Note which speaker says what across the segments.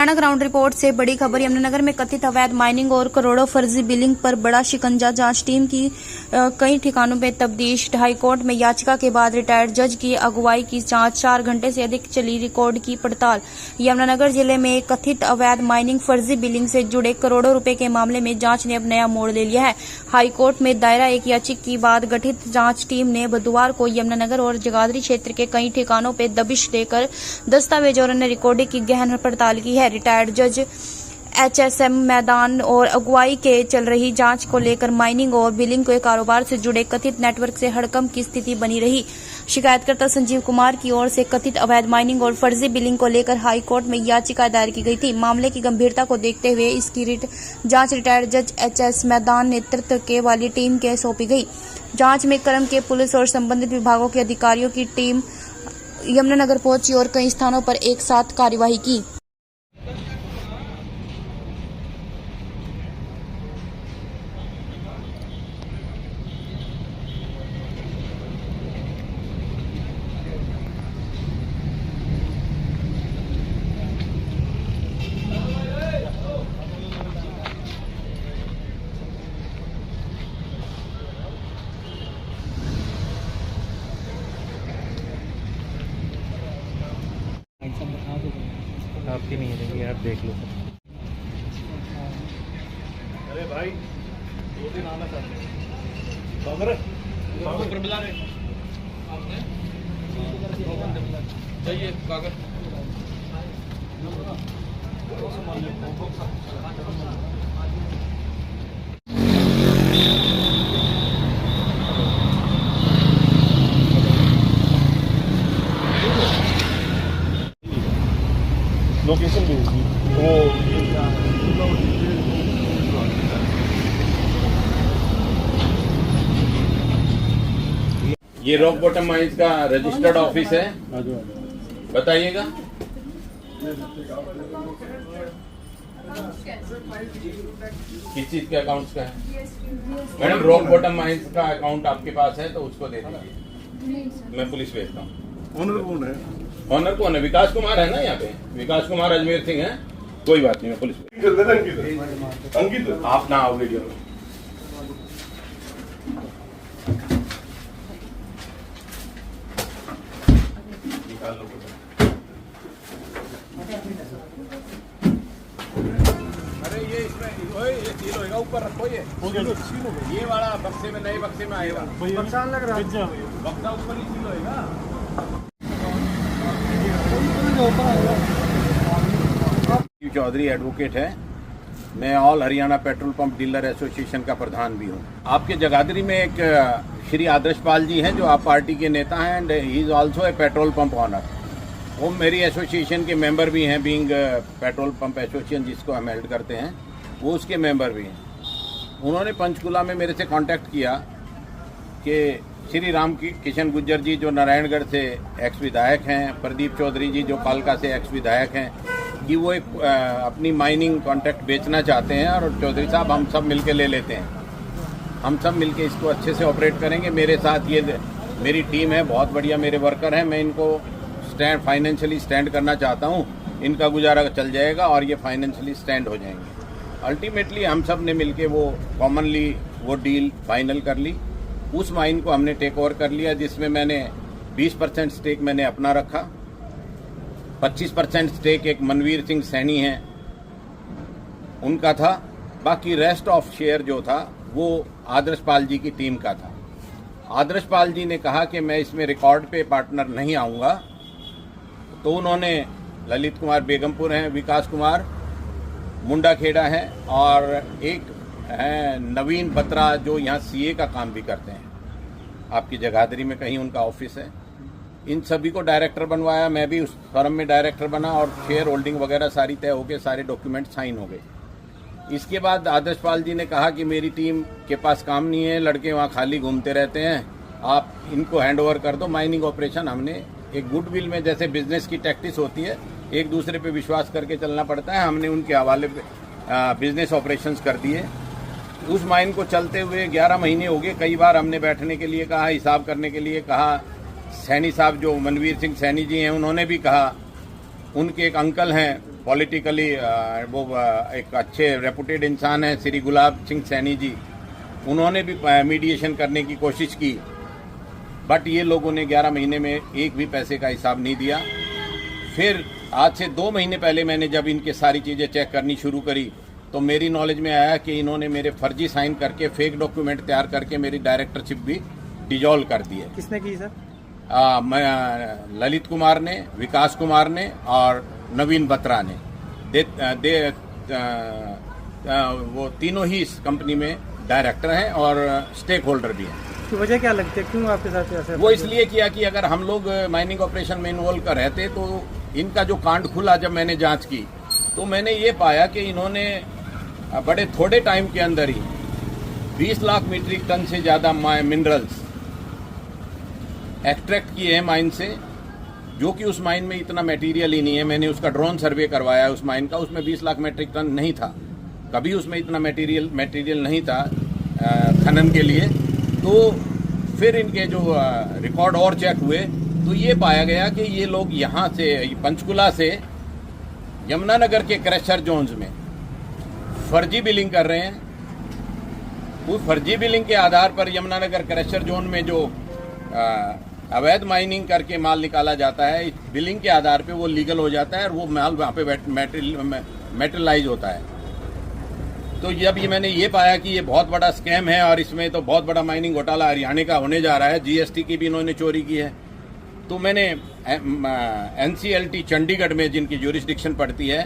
Speaker 1: Ground report से बड़ी खबर। यमुनानगर में कथित अवैध माइनिंग और करोड़ों फर्जी बिलिंग पर बड़ा शिकंजा। जांच टीम की कई ठिकानों में तफ्तीश। हाईकोर्ट में याचिका के बाद रिटायर्ड जज की अगुवाई की जांच। 4 घंटे से अधिक चली रिकॉर्ड की पड़ताल। यमुनानगर जिले में कथित अवैध माइनिंग फर्जी बिलिंग से जुड़े करोड़ों रुपए के मामले में जांच ने अब नया मोड़ ले लिया है। हाईकोर्ट में दायरा एक याचिका के बाद गठित जांच टीम ने बुधवार को यमुनानगर और जगाधरी क्षेत्र के कई ठिकानों पर दबिश देकर दस्तावेज और अन्य रिकॉर्डिंग की गहन पड़ताल की है। रिटायर्ड जज HSM मैदान और अगुवाई के चल रही जांच को लेकर माइनिंग और बिलिंग के कारोबार से जुड़े कथित नेटवर्क से हड़कंप की स्थिति बनी रही। शिकायतकर्ता संजीव कुमार की ओर से कथित अवैध माइनिंग और फर्जी बिलिंग को लेकर हाईकोर्ट में याचिका दायर की गई थी। मामले की गंभीरता को देखते हुए इसकी जांच रिटायर्ड जज HS मैदान नेतृत्व के वाली टीम के सौंपी गई। जांच में क्रम के पुलिस और संबंधित विभागों के अधिकारियों की टीम यमुनानगर पहुंची और कई स्थानों पर एक साथ कार्यवाही की।
Speaker 2: आपकी नहीं है, आप देख लो।
Speaker 3: अरे भाई 2 दिन आना चाहते हैं ऊपर बुला रहे चाहिए कागज लोकेशन भेज दी वो
Speaker 4: ये रॉक बॉटम माइंस का रजिस्टर्ड ऑफिस है। बताइएगा। किस चीज के अकाउंट्स का है मैडम? रॉक बॉटम माइंस का अकाउंट आपके पास है तो उसको दे दीजिए। मैं पुलिस भेजता हूँ।
Speaker 3: ऑनर कौन है?
Speaker 4: ऑनर कौन है? विकास कुमार है ना यहाँ पे। विकास कुमार अजमेर सिंह है। कोई बात नहीं, मैं पुलिस
Speaker 3: अंकित
Speaker 4: आप ना आओ वीडियो में। अरे ये इसमें ये सील होगा, ऊपर रखो। ये वाला बक्से में, नए बक्से में आएगा।
Speaker 3: बक्सा लग रहा है,
Speaker 4: बक्सा ऊपर ही सील होगा। चौधरी एडवोकेट है। मैं all Haryana petrol pump dealer association का प्रधान भी हूँ। आपके जगाधरी में एक श्री आदर्श पाल जी हैं जो आप पार्टी के नेता हैं and he is also a petrol pump owner. वो मेरी एसोसिएशन के मेंबर भी हैं, बीइंग पेट्रोल पंप एसोसिएशन जिसको हम हेल्ड करते हैं, वो उसके मेंबर भी हैं। उन्होंने पंचकुला में मेरे से कांटेक्ट किया कि श्री राम किशन गुज्जर जी जो नारायणगढ़ से एक्स विधायक हैं, प्रदीप चौधरी जी जो कालका से एक्स विधायक हैं, कि वो एक अपनी माइनिंग कॉन्ट्रैक्ट बेचना चाहते हैं और चौधरी साहब हम सब मिलके ले लेते हैं। हम सब मिलके इसको अच्छे से ऑपरेट करेंगे। मेरे साथ ये मेरी टीम है, बहुत बढ़िया मेरे वर्कर हैं। मैं इनको फाइनेंशियली स्टैंड करना चाहता हूँ। इनका गुजारा चल जाएगा और ये फाइनेंशियली स्टैंड हो जाएंगे। अल्टीमेटली हम सब ने मिलके वो कॉमनली वो डील फाइनल कर ली। उस माइन को हमने टेक ओवर कर लिया, जिसमें मैंने 20% स्टेक मैंने अपना रखा, 25% स्टेक एक मनवीर सिंह सैनी हैं उनका था, बाकी रेस्ट ऑफ शेयर जो था वो आदर्श पाल जी की टीम का था। आदर्श पाल जी ने कहा कि मैं इसमें रिकॉर्ड पे पार्टनर नहीं आऊँगा, तो उन्होंने ललित कुमार बेगमपुर हैं, विकास कुमार मुंडा खेड़ा है और एक है नवीन बत्रा जो यहाँ CA का काम भी करते हैं। आपकी जगाधरी में कहीं उनका ऑफिस है। इन सभी को डायरेक्टर बनवाया। मैं भी उस फर्म में डायरेक्टर बना और शेयर होल्डिंग वगैरह सारी तय हो गए, सारे डॉक्यूमेंट साइन हो गए। इसके बाद आदर्श पाल जी ने कहा कि मेरी टीम के पास काम नहीं है, लड़के वहाँ खाली घूमते रहते हैं, आप इनको हैंड ओवर कर दो। माइनिंग ऑपरेशन हमने एक गुडविल में, जैसे बिजनेस की टैक्टिस होती है, एक दूसरे पे विश्वास करके चलना पड़ता है, हमने उनके हवाले बिजनेस ऑपरेशंस कर दिए। उस माइन को चलते हुए 11 महीने हो गए। कई बार हमने बैठने के लिए कहा, हिसाब करने के लिए कहा। सैनी साहब जो मनवीर सिंह सैनी जी हैं, उन्होंने भी कहा। उनके एक अंकल हैं पॉलिटिकली वो एक अच्छे रेपुटेड इंसान है श्री गुलाब सिंह सैनी जी, उन्होंने भी मीडिएशन करने की कोशिश की, बट ये लोगों ने 11 महीने में एक भी पैसे का हिसाब नहीं दिया। फिर आज से 2 महीने पहले मैंने जब इनके सारी चीज़ें चेक करनी शुरू करी तो मेरी नॉलेज में आया कि इन्होंने मेरे फर्जी साइन करके फेक डॉक्यूमेंट तैयार करके मेरी डायरेक्टरशिप भी डिजॉल्व कर दी है।
Speaker 2: किसने की सर?
Speaker 4: मैं ललित कुमार ने, विकास कुमार ने और नवीन बत्रा ने वो तीनों ही इस कंपनी में डायरेक्टर हैं और स्टेक होल्डर भी हैं।
Speaker 2: की वजह क्या लगती है, क्यों आपके साथ ऐसा?
Speaker 4: वो इसलिए किया कि अगर हम लोग माइनिंग ऑपरेशन में इन्वॉल्व कर रहते तो इनका जो कांड खुला, जब मैंने जांच की तो मैंने ये पाया कि इन्होंने बड़े थोड़े टाइम के अंदर ही 20 लाख मीट्रिक टन से ज़्यादा मिनरल्स एक्सट्रैक्ट किए हैं माइन से, जो कि उस माइन में इतना मटेरियल ही नहीं है। मैंने उसका ड्रोन सर्वे करवाया उस माइन का, उसमें 20 लाख मीट्रिक टन नहीं था, कभी उसमें इतना मटेरियल नहीं था खनन के लिए। तो फिर इनके जो रिकॉर्ड और चेक हुए तो ये पाया गया कि ये लोग यहाँ से पंचकुला से यमुनानगर के क्रशर जोन्स में फर्जी बिलिंग कर रहे हैं। उस फर्जी बिलिंग के आधार पर यमुनानगर क्रशर जोन में जो अवैध माइनिंग करके माल निकाला जाता है, इस बिलिंग के आधार पे वो लीगल हो जाता है और वो माल वहाँ पे मेटेरियलाइज होता है। तो जब ये मैंने ये पाया कि ये बहुत बड़ा स्कैम है और इसमें तो बहुत बड़ा माइनिंग घोटाला हरियाणा का होने जा रहा है, जीएसटी की भी इन्होंने चोरी की है, तो मैंने एनसीएलटी चंडीगढ़ में जिनकी ज्यूरिसडिक्शन पड़ती है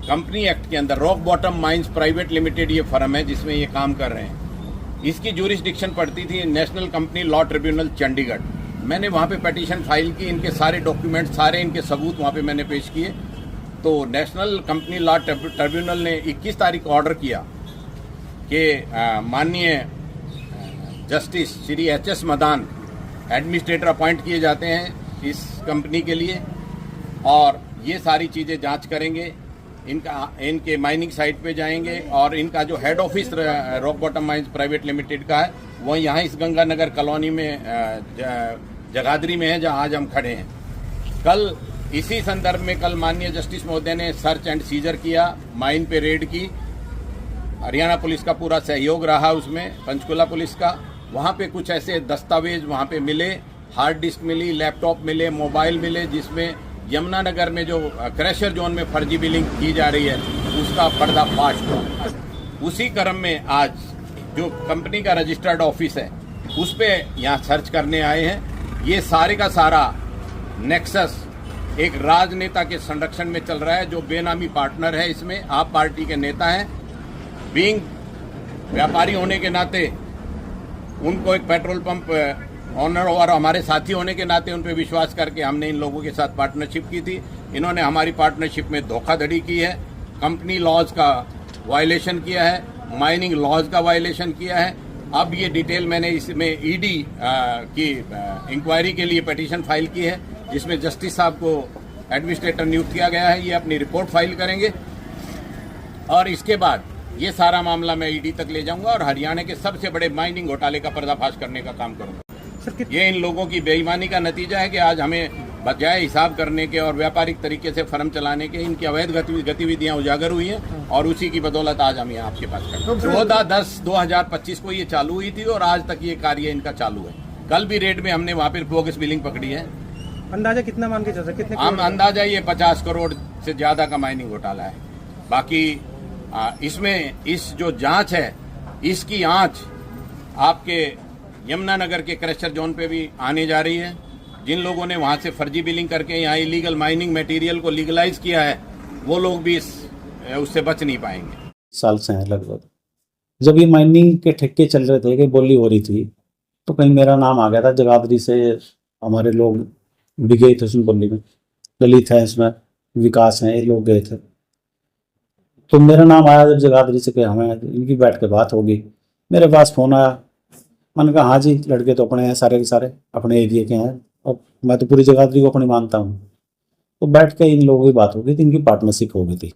Speaker 4: कंपनी एक्ट के अंदर, rock bottom mines private limited ये फर्म है जिसमें ये काम कर रहे हैं, इसकी ज्यूरिसडिक्शन पड़ती थी national company law tribunal Chandigarh. मैंने वहाँ पे पिटीशन फाइल की, इनके सारे डॉक्यूमेंट, सारे इनके सबूत वहाँ पे मैंने पेश किए। तो नेशनल कंपनी लॉ ट्रिब्यूनल ने 21 तारीख को ऑर्डर किया कि माननीय justice Shri H S. Madan administrator appoint किए जाते हैं इस कंपनी के लिए और ये सारी चीज़ें जांच करेंगे, इनके माइनिंग साइट पे जाएंगे और इनका जो head office rock bottom mines private limited का है वो यहाँ इस गंगानगर कॉलोनी में जगाधरी में है जहाँ आज हम खड़े हैं। कल इसी संदर्भ में कल माननीय जस्टिस महोदय ने सर्च एंड सीजर किया, माइन पे रेड की, हरियाणा पुलिस का पूरा सहयोग रहा उसमें, पंचकुला पुलिस का। वहाँ पे कुछ ऐसे दस्तावेज वहाँ पे मिले, हार्ड डिस्क मिली, लैपटॉप मिले, मोबाइल मिले, जिसमें यमुनानगर में जो क्रशर जोन में फर्जी बिलिंग की जा रही है उसका पर्दाफाश हुआ। उसी क्रम में आज जो कंपनी का रजिस्टर्ड ऑफिस है उस पे यहाँ सर्च करने आए हैं। ये सारे का सारा नेक्सस एक राजनेता के संरक्षण में चल रहा है जो बेनामी पार्टनर है इसमें। आप पार्टी के नेता हैं, बीइंग व्यापारी होने के नाते उनको एक पेट्रोल पंप ऑनर और हमारे साथी होने के नाते उन पर विश्वास करके हमने इन लोगों के साथ पार्टनरशिप की थी। इन्होंने हमारी पार्टनरशिप में धोखाधड़ी की है, कंपनी लॉज का वायलेशन किया है, माइनिंग लॉज का वायलेशन किया है। अब ये डिटेल मैंने इसमें ईडी की इंक्वायरी के लिए पिटीशन फाइल की है जिसमें जस्टिस साहब को एडमिनिस्ट्रेटर नियुक्त किया गया है। ये अपनी रिपोर्ट फाइल करेंगे और इसके बाद ये सारा मामला मैं ईडी तक ले जाऊंगा और हरियाणा के सबसे बड़े माइनिंग घोटाले का पर्दाफाश करने का काम करूंगा। ये इन लोगों की बेईमानी का नतीजा है कि आज हमें बजाय हिसाब करने के और व्यापारिक तरीके से फर्म चलाने के इनकी अवैध गतिविधियां उजागर हुई हैं और उसी की बदौलत आज हम यहाँ आपके पास खड़े हैं। 14/10/2025 को ये चालू हुई थी और आज तक ये कार्य इनका चालू है। कल भी रेड में हमने वहाँ पर बोगस बिलिंग पकड़ी है।
Speaker 2: अंदाजा कितना मान के चल सकते? कितने
Speaker 4: हम अंदाजा ये 50 करोड़ से ज्यादा का माइनिंग घोटाला है। बाकी इसमें इस जो जांच है इसकी आंच आपके यमुनानगर के क्रशर जोन पे भी आने जा रही है। जिन लोगों ने वहां से फर्जी बिलिंग करके यहाँ इलीगल माइनिंग मटेरियल को लीगलाइज किया है वो लोग भी उससे बच नहीं पाएंगे।
Speaker 5: साल से है लगभग। जब ये माइनिंग के ठेके चल रहे थे कि बोली हो रही थी तो कहीं मेरा नाम आ गया था। जगाधरी से हमारे लोग भी गए थे उसमें बोली में, ललित है इसमें, विकास हैं, ये लोग गए थे। तो मेरा नाम आया जब जगाधरी से कि हमें इनकी बैठ के बात होगी। मेरे पास फ़ोन आया, मैंने कहा हाँ जी, लड़के तो अपने हैं, सारे के सारे अपने एरिया के हैं और मैं तो पूरी जगाधरी को अपनी मानता हूँ। तो बैठ के इन लोगों की बात हो गई थी, इनकी पार्टनरशिप हो गई थी।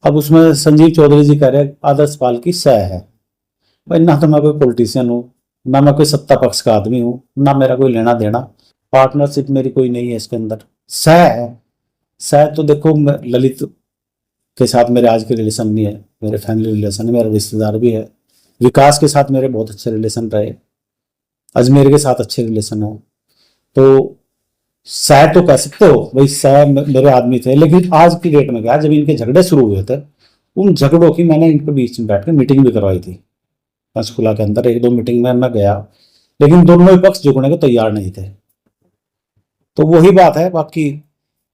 Speaker 5: अब उसमें संजीव चौधरी जी कह रहे आदर्श पाल की सह है। भाई ना तो मैं कोई पॉलिटिशियन हूँ, ना मैं कोई सत्ता पक्ष का आदमी हूँ, ना मेरा कोई लेना देना, पार्टनरशिप मेरी कोई नहीं है इसके अंदर। सह है शायद तो देखो ललित के साथ मेरे आज के रिलेशन नहीं है, मेरे फैमिली रिलेशन है, मेरा रिश्तेदार भी है। विकास के साथ मेरे बहुत अच्छे रिलेशन रहे, अजमेर के साथ अच्छे रिलेशन है, तो शायद तो कह सकते हो भाई शायद मेरे आदमी थे। लेकिन आज की डेट में क्या, जब इनके झगड़े शुरू हुए थे, उन झगड़ों की मैंने इनके बीच में बैठ कर मीटिंग भी करवाई थी पंचकुला के अंदर। 1-2 मीटिंग में मैं गया, लेकिन दोनों ही पक्ष झुकने को तैयार नहीं थे। तो वही बात है। बाकी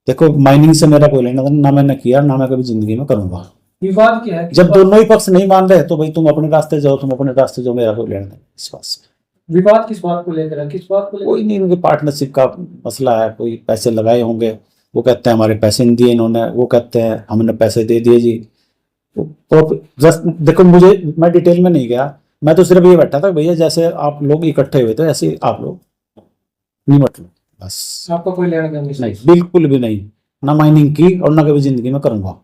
Speaker 5: देखो माइनिंग से मेरा कोई लेना देना ना मैंने किया, ना मैं कभी जिंदगी में करूंगा।
Speaker 6: विवाद क्या है?
Speaker 5: जब दोनों ही पक्ष नहीं मान रहे तो भाई तुम अपने रास्ते जाओ, तुम अपने रास्ते जाओ, मेरा कोई लेना देना इस बात से।
Speaker 6: विवाद किस बात को लेकर है? किस बात को लेकर?
Speaker 5: कोई नहीं, उनके पार्टनरशिप का मसला है, कोई पैसे लगाए होंगे, वो कहते हैं हमारे पैसे नहीं दिए इन्होंने, वो कहते हैं हमने पैसे दे दिए जी। तो जस्ट देखो मैं डिटेल में नहीं गया, मैं तो सिर्फ ये बैठा था भैया जैसे आप लोग इकट्ठे हुए थे ऐसे ही आप लोग निमट लो बस।
Speaker 6: आपका कोई लेना देना
Speaker 5: नहीं, बिल्कुल भी नहीं, ना माइनिंग की और ना कभी जिंदगी में करूंगा।